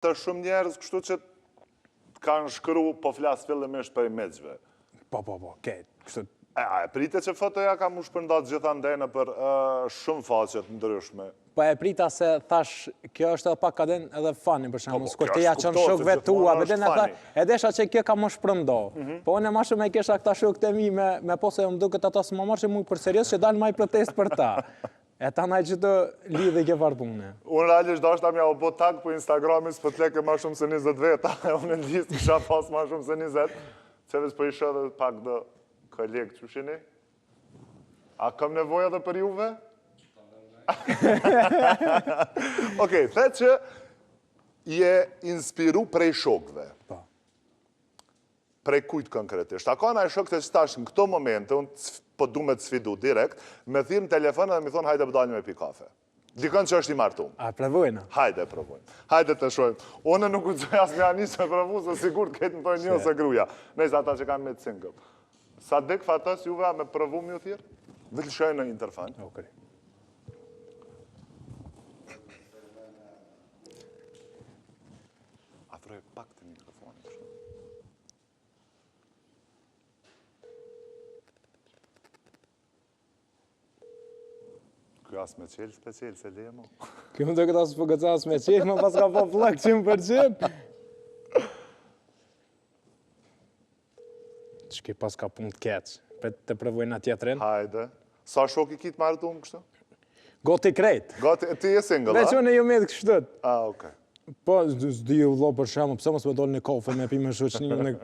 të shumë njerëz kështu që kanë shkru po flas fillimisht për imazhve. Po, ketë. Kështu. E pritet që fotoja ka mu shpërndat gjithandej në për shumë faqet ndryshme. Po e prita se thash, kjo është edhe pak ka den edhe fani, për shembull, kur ti ja çon shokëve tua, vetëm e desha që kjo ka më shpërndo. Po unë më shumë e kisha këta shokët e mi me pose më duket ata s'më marrin mua për serios që dalin më protest për ta. E ta naj që të lidhe ke farpune. Unë realisht dashta mja u bo tag për Instagramin s'po t'leke ma shumë se 20 veta. Unë në listë kisha pas ma shumë se 20. Qeves për isha dhe pak dhe kolegë që shini. A kam nevoja dhe për juve? Okej, the që je inspiru prej shokve. Prej kujt konkretisht. A ka nga e shokët e që tash në këto momente, unë po du me të sfidu direkt, me thirë në telefon dhe me thonë hajde pëdalim me pi kafe. Dikën që është i martum. A, provojnë? Hajde, provojnë. Hajde të shojmë. One nuk u gjoj as me anisë me provu, se sigur të ketë në tojnë një ose gruja. Nejse ata që kanë me të single. Sa dek fatos juve me provu më ju thirë? Vëllë shojnë në interfan. Okej. Afroj pak të mikrofonit. Kjo as me qelë special, se leje mu. Kjo më të këta së përgëca as me qelë, më pas ka po plak 100%. Që ki pas ka punë të keqë, për të provojnë atë tjetërin. Hajde. Sa shok i kitë marrë të umë kështu? Goti krejt. Gati, ti je single, a? Veç unë e ju me të kështët. A, okej. Po, s'di u lo për shemë, pëse mos me dole një kafe me pi me shoqni.